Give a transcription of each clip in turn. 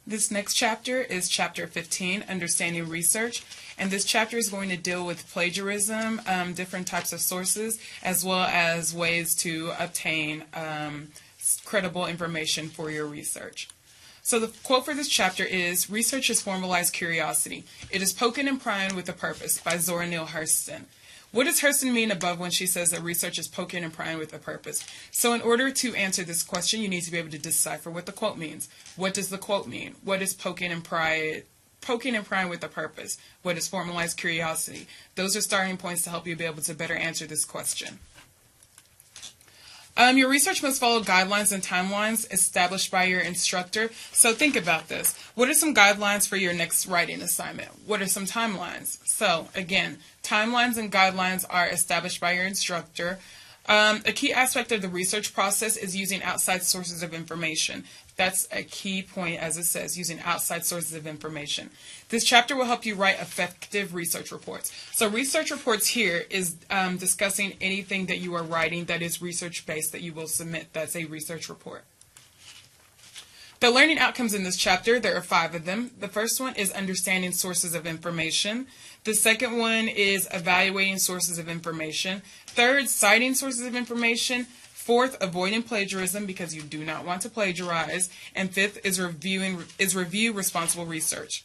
This next chapter is chapter 15, Understanding Research, and this chapter is going to deal with plagiarism, different types of sources, as well as ways to obtain credible information for your research. So the quote for this chapter is, "Research is formalized curiosity. It is poking and prying with a purpose," by Zora Neale Hurston. What does Hurston mean above when she says that research is poking and prying with a purpose? So in order to answer this question, you need to be able to decipher what the quote means. What does the quote mean? What is poking and prying with a purpose? What is formalized curiosity? Those are starting points to help you be able to better answer this question. Your research must follow guidelines and timelines established by your instructor. So think about this. What are some guidelines for your next writing assignment? What are some timelines? So again, timelines and guidelines are established by your instructor. A key aspect of the research process is using outside sources of information. That's a key point, as it says, using outside sources of information. This chapter will help you write effective research reports. So research reports here is discussing anything that you are writing that is research-based that you will submit. That's a research report. The learning outcomes in this chapter, there are 5 of them. The first one is understanding sources of information. The second one is evaluating sources of information. Third, citing sources of information. Fourth, avoiding plagiarism because you do not want to plagiarize. And fifth is review responsible research.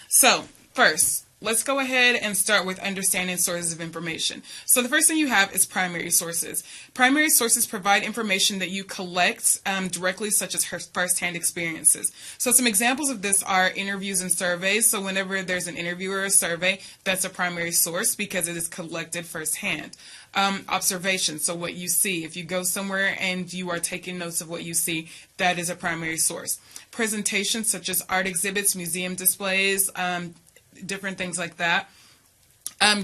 So, first, let's go ahead and start with understanding sources of information. So the first thing you have is primary sources. Primary sources provide information that you collect directly, such as first-hand experiences. So some examples of this are interviews and surveys. So whenever there's an interview or a survey, that's a primary source because it is collected firsthand. Observation, so what you see. If you go somewhere and you are taking notes of what you see, that is a primary source. Presentations such as art exhibits, museum displays, different things like that.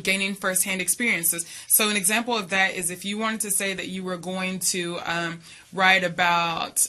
Gaining first-hand experiences. So an example of that is if you wanted to say that you were going to write about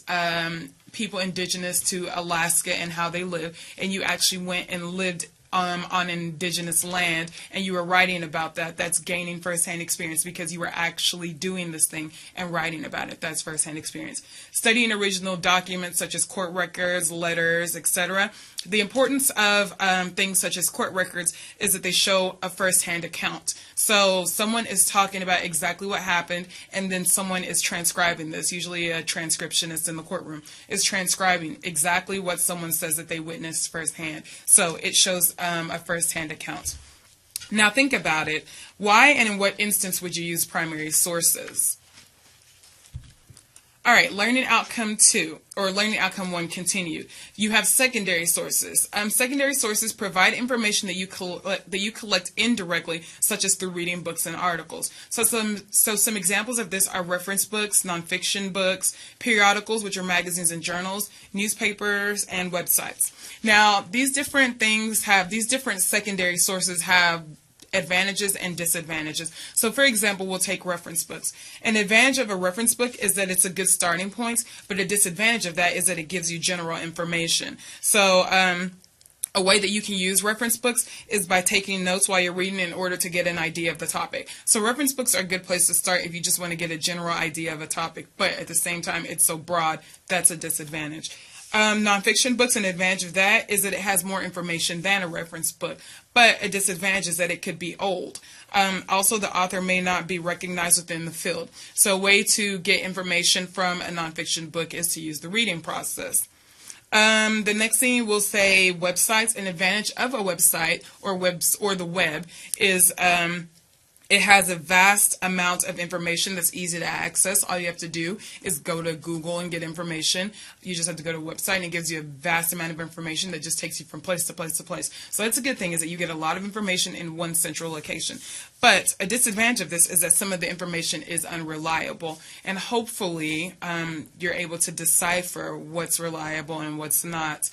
people indigenous to Alaska and how they live, and you actually went and lived on indigenous land and you were writing about that, that's gaining first-hand experience because you were actually doing this thing and writing about it. That's first-hand experience. Studying original documents such as court records, letters, etc. The importance of things such as court records is that they show a first-hand account. So someone is talking about exactly what happened and then someone is transcribing this. Usually a transcriptionist in the courtroom is transcribing exactly what someone says that they witnessed firsthand. So it shows a first-hand account. Now think about it. Why and in what instance would you use primary sources? All right, learning outcome 2 or learning outcome 1 continued. You have secondary sources. Secondary sources provide information that you collect indirectly, such as through reading books and articles. So some examples of this are reference books, nonfiction books, periodicals, which are magazines and journals, newspapers, and websites. Now, these different secondary sources have advantages and disadvantages. So for example, we'll take reference books. An advantage of a reference book is that it's a good starting point, but a disadvantage of that is that it gives you general information. So a way that you can use reference books is by taking notes while you're reading in order to get an idea of the topic. So reference books are a good place to start if you just want to get a general idea of a topic, but at the same time it's so broad, that's a disadvantage. Nonfiction books, an advantage of that is that it has more information than a reference book, but a disadvantage is that it could be old. Also, the author may not be recognized within the field. So a way to get information from a nonfiction book is to use the reading process. The next thing we'll say websites. An advantage of a website or the web is it has a vast amount of information that's easy to access. All you have to do is go to Google and get information. You just have to go to a website and it gives you a vast amount of information that just takes you from place to place to place. So that's a good thing, is that you get a lot of information in one central location. But a disadvantage of this is that some of the information is unreliable, and hopefully you're able to decipher what's reliable and what's not.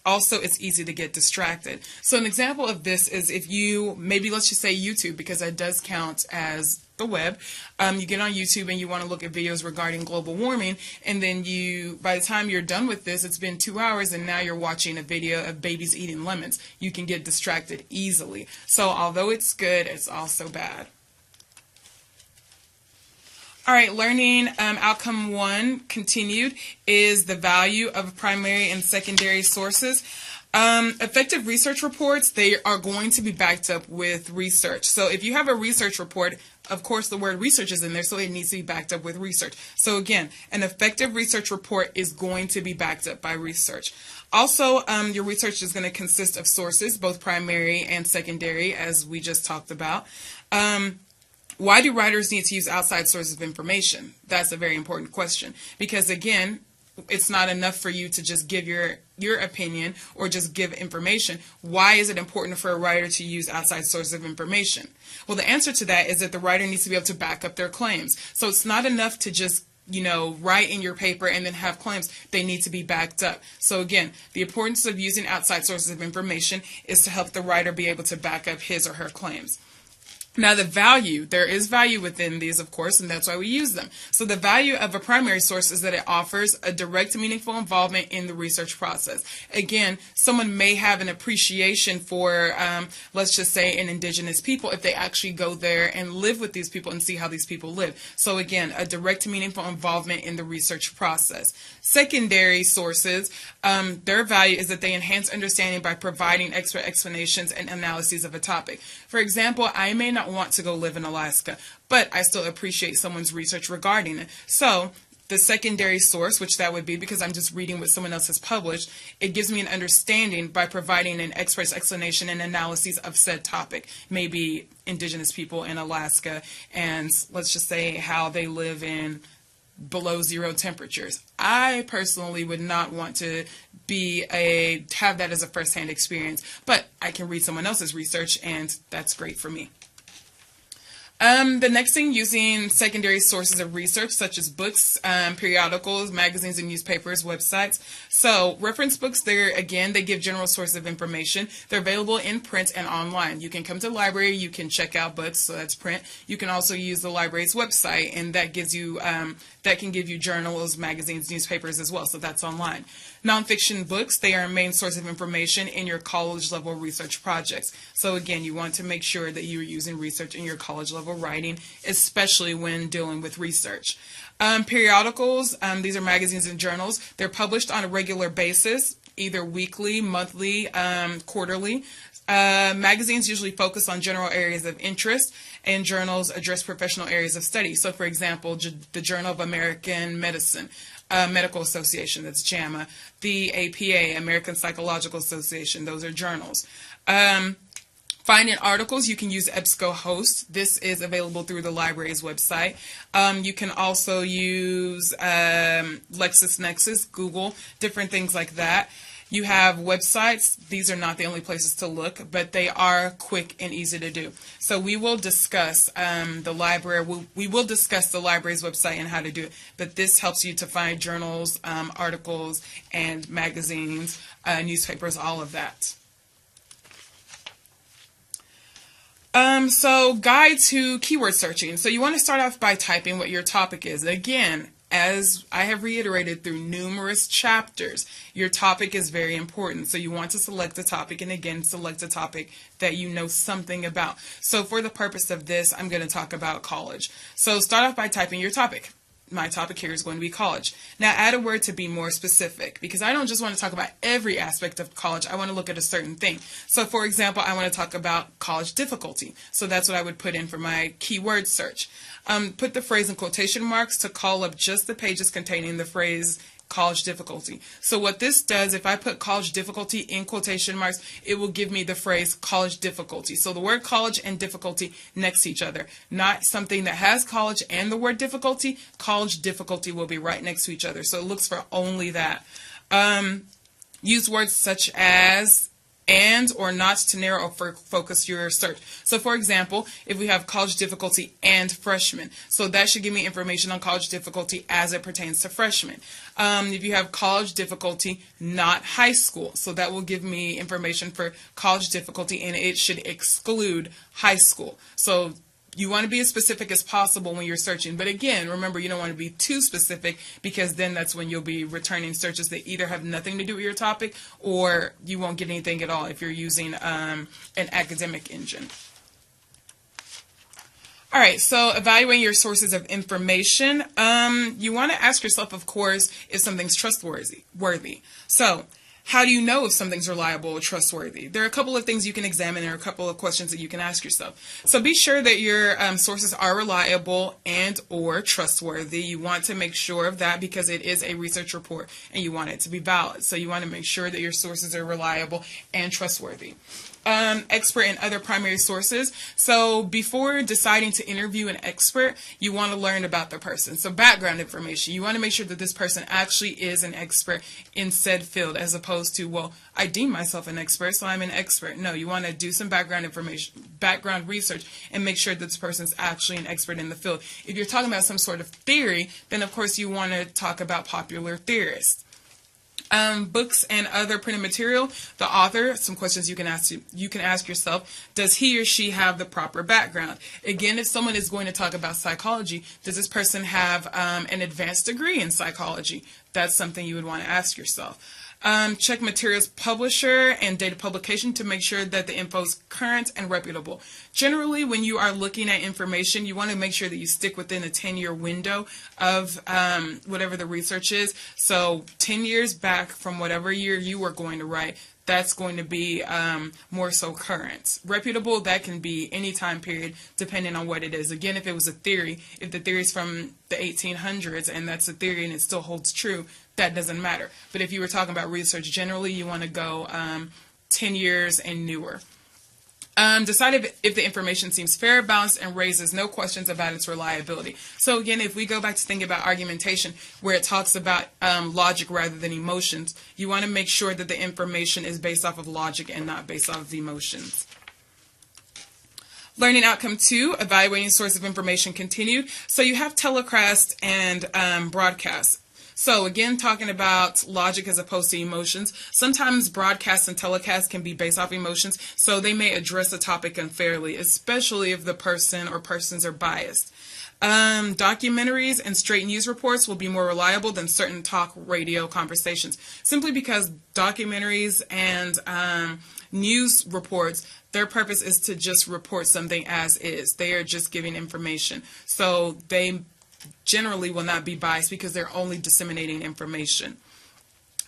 Also, it's easy to get distracted. So an example of this is if you, maybe let's just say YouTube, because that does count as the web. You get on YouTube and you want to look at videos regarding global warming, and then by the time you're done with this, it's been 2 hours and now you're watching a video of babies eating lemons. You can get distracted easily. So although it's good, it's also bad. All right, learning outcome 1 continued is the value of primary and secondary sources. Effective research reports, they are going to be backed up with research. So if you have a research report, of course the word research is in there, so it needs to be backed up with research. So again, an effective research report is going to be backed up by research. Also, your research is going to consist of sources, both primary and secondary, as we just talked about. Why do writers need to use outside sources of information? That's a very important question, because again, it's not enough for you to just give your opinion or just give information. Why is it important for a writer to use outside sources of information? Well, the answer to that is that the writer needs to be able to back up their claims. So it's not enough to just write in your paper and then have claims. They need to be backed up. So again, the importance of using outside sources of information is to help the writer be able to back up his or her claims. Now the value, there is value within these, of course, and that's why we use them. So the value of a primary source is that it offers a direct, meaningful involvement in the research process. Again, someone may have an appreciation for, let's just say, an indigenous people if they actually go there and live with these people and see how these people live. So again, a direct, meaningful involvement in the research process. Secondary sources, their value is that they enhance understanding by providing expert explanations and analyses of a topic. For example, I may not want to go live in Alaska, but I still appreciate someone's research regarding it. So the secondary source, which that would be because I'm just reading what someone else has published, it gives me an understanding by providing an express explanation and analyses of said topic, maybe indigenous people in Alaska, and let's just say how they live in below zero temperatures. I personally would not want to have that as a first-hand experience, but I can read someone else's research, and that's great for me. The next thing, using secondary sources of research such as books, periodicals, magazines, and newspapers, websites. So reference books, they give general sources of information. They're available in print and online. You can come to the library, you can check out books, so that's print. You can also use the library's website, and that gives you that can give you journals, magazines, newspapers as well, so that's online. Nonfiction books, they are a main source of information in your college level research projects. So again, you want to make sure that you're using research in your college level writing, especially when dealing with research. Periodicals, these are magazines and journals. They're published on a regular basis, either weekly, monthly, quarterly. Magazines usually focus on general areas of interest, and journals address professional areas of study. So, for example, the Journal of American Medicine, Medical Association, that's JAMA, the APA, American Psychological Association, those are journals. Finding articles, you can use EBSCOhost. This is available through the library's website. You can also use LexisNexis, Google, different things like that. You have websites. These are not the only places to look, but they are quick and easy to do. So we will discuss the library. We will discuss the library's website and how to do it. But this helps you to find journals, articles, and magazines, newspapers, all of that. So guide to keyword searching. So you want to start off by typing what your topic is. Again, as I have reiterated through numerous chapters, your topic is very important. So you want to select a topic, and again, select a topic that you know something about. So for the purpose of this, I'm going to talk about college. So start off by typing your topic. My topic here is going to be college. Now add a word to be more specific, because I don't just want to talk about every aspect of college. I want to look at a certain thing. So for example, I want to talk about college difficulty. So that's what I would put in for my keyword search. Put the phrase in quotation marks to call up just the pages containing the phrase college difficulty. So what this does, if I put college difficulty in quotation marks, it will give me the phrase college difficulty. So the word college and difficulty next to each other, not something that has college and the word difficulty. College difficulty will be right next to each other. So it looks for only that. Use words such as and or not to narrow or focus your search. So for example, if we have college difficulty and freshman, so that should give me information on college difficulty as it pertains to freshmen. If you have college difficulty, not high school, so that will give me information for college difficulty, and it should exclude high school. So you want to be as specific as possible when you're searching. But again, remember, you don't want to be too specific, because then that's when you'll be returning searches that either have nothing to do with your topic, or you won't get anything at all if you're using an academic engine. All right, so evaluating your sources of information. You want to ask yourself, of course, if something's trustworthy. So, how do you know if something's reliable or trustworthy? There are a couple of things you can examine. There are a couple of questions that you can ask yourself. So be sure that your sources are reliable and or trustworthy. You want to make sure of that because it is a research report and you want it to be valid. So you want to make sure that your sources are reliable and trustworthy. Expert and other primary sources. So before deciding to interview an expert, you want to learn about the person. So background information. You want to make sure that this person actually is an expert in said field, as opposed to, well, I deem myself an expert, so I'm an expert. No, you want to do some background information, background research, and make sure that this person's actually an expert in the field. If you're talking about some sort of theory, then of course you want to talk about popular theorists. Books and other printed material, the author, some questions you can ask yourself, does he or she have the proper background? Again, if someone is going to talk about psychology, does this person have an advanced degree in psychology? That's something you would want to ask yourself. Check materials publisher and date of publication to make sure that the info is current and reputable. Generally, when you are looking at information, you want to make sure that you stick within a 10-year window of whatever the research is. So 10 years back from whatever year you were going to write, that's going to be more so current. Reputable, that can be any time period depending on what it is. Again, if it was a theory, if the theory is from the 1800s and that's a theory and it still holds true, that doesn't matter. But if you were talking about research generally, you want to go 10 years and newer. Decide if the information seems fair, balanced, and raises no questions about its reliability. So again, if we go back to thinking about argumentation, where it talks about logic rather than emotions, you want to make sure that the information is based off of logic and not based off of emotions. Learning outcome 2, evaluating source of information continued. So you have telecast and broadcast. So again, talking about logic as opposed to emotions, sometimes broadcasts and telecasts can be based off emotions, so they may address a topic unfairly, especially if the person or persons are biased. Documentaries and straight news reports will be more reliable than certain talk radio conversations, simply because documentaries and news reports, their purpose is to just report something as is. They are just giving information. So they generally will not be biased because they're only disseminating information.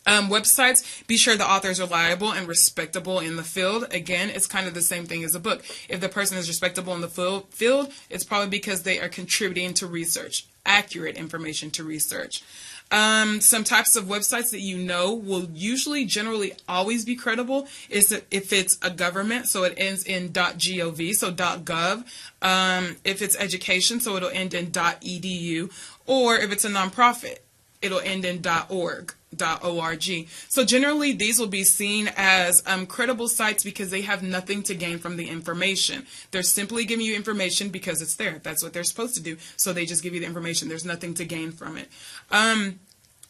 Websites, be sure the author is reliable and respectable in the field. Again, it's kind of the same thing as a book. If the person is respectable in the field, it's probably because they are contributing to research, accurate information to research. Some types of websites that you know will usually generally always be credible is that if it's a government, so it ends in .gov, so .gov. If it's education, so it'll end in .edu, or if it's a nonprofit, it'll end in .org. .org. So generally these will be seen as credible sites because they have nothing to gain from the information. They're simply giving you information because it's there. That's what they're supposed to do. So they just give you the information. There's nothing to gain from it.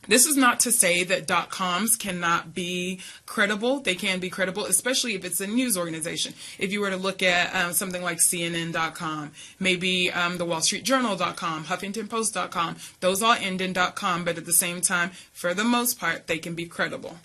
This is not to say that .coms cannot be credible. They can be credible, especially if it's a news organization. If you were to look at something like CNN.com, maybe the WallStreetJournal.com, HuffingtonPost.com, those all end in .com, but at the same time, for the most part, they can be credible.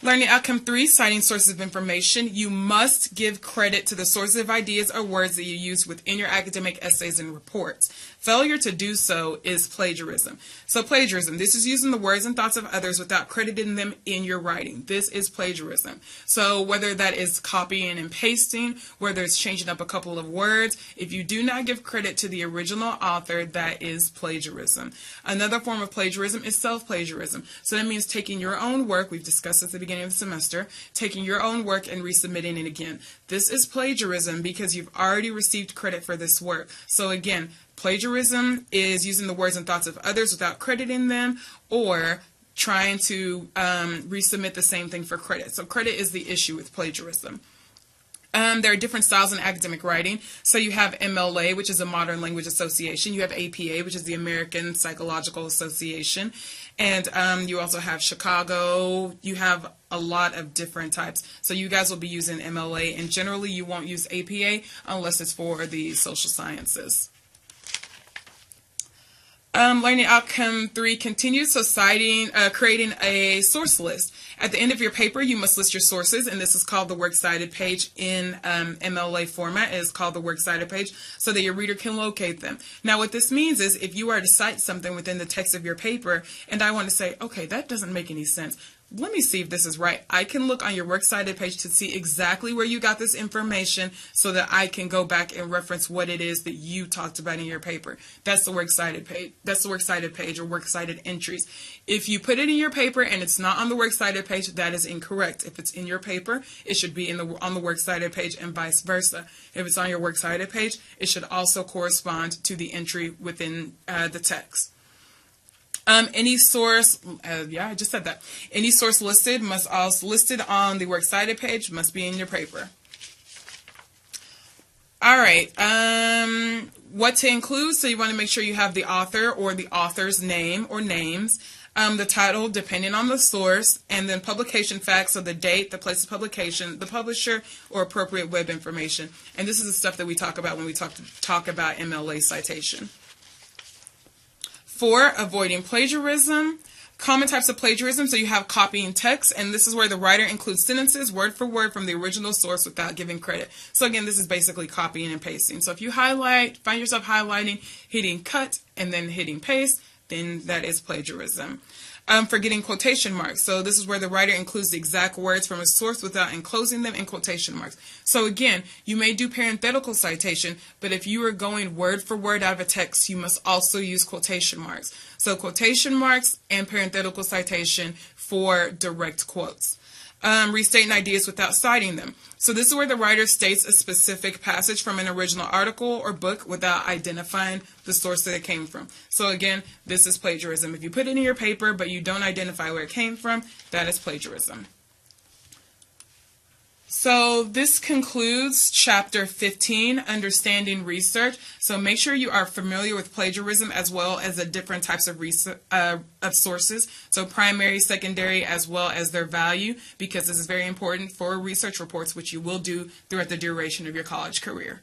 Learning outcome 3, citing sources of information. You must give credit to the sources of ideas or words that you use within your academic essays and reports. Failure to do so is plagiarism. So plagiarism, this is using the words and thoughts of others without crediting them in your writing. This is plagiarism. So whether that is copying and pasting, whether it's changing up a couple of words, if you do not give credit to the original author, that is plagiarism. Another form of plagiarism is self-plagiarism. So that means taking your own work, we've discussed at the beginning of the semester, taking your own work and resubmitting it again. This is plagiarism because you've already received credit for this work. So again, plagiarism is using the words and thoughts of others without crediting them, or trying to resubmit the same thing for credit. So credit is the issue with plagiarism. There are different styles in academic writing. So you have MLA, which is a Modern Language Association. You have APA, which is the American Psychological Association. And you also have Chicago. You have a lot of different types. So you guys will be using MLA, and generally you won't use APA unless it's for the social sciences. Learning outcome 3 continues. So creating a source list. At the end of your paper, you must list your sources, and this is called the works cited page in MLA format. It is called the works cited page so that your reader can locate them. Now, what this means is if you are to cite something within the text of your paper, and I want to say, okay, that doesn't make any sense. Let me see if this is right. I can look on your works cited page to see exactly where you got this information so that I can go back and reference what it is that you talked about in your paper. That's the works cited page. That's the works cited page or works cited entries. If you put it in your paper and it's not on the works cited page, that is incorrect. If it's in your paper, it should be on the works cited page and vice versa. If it's on your works cited page, it should also correspond to the entry within the text. Any source, I just said that. Any source listed on the works cited page must be in your paper. All right. What to include? So you want to make sure you have the author or the author's name or names, the title depending on the source, and then publication facts, so the date, the place of publication, the publisher, or appropriate web information. And this is the stuff that we talk about when we talk about MLA citation. 4, avoiding plagiarism. Common types of plagiarism, so you have copying text, and this is where the writer includes sentences word for word from the original source without giving credit. So again, this is basically copying and pasting. So if you find yourself highlighting, hitting cut, and then hitting paste, then that is plagiarism. Forgetting quotation marks. So this is where the writer includes the exact words from a source without enclosing them in quotation marks. So again, you may do parenthetical citation, but if you are going word for word out of a text, you must also use quotation marks. So quotation marks and parenthetical citation for direct quotes. Restating ideas without citing them. So this is where the writer states a specific passage from an original article or book without identifying the source that it came from. So again, this is plagiarism. If you put it in your paper but you don't identify where it came from, that is plagiarism. So this concludes Chapter 15, Understanding Research. So make sure you are familiar with plagiarism as well as the different types of sources. So primary, secondary, as well as their value, because this is very important for research reports, which you will do throughout the duration of your college career.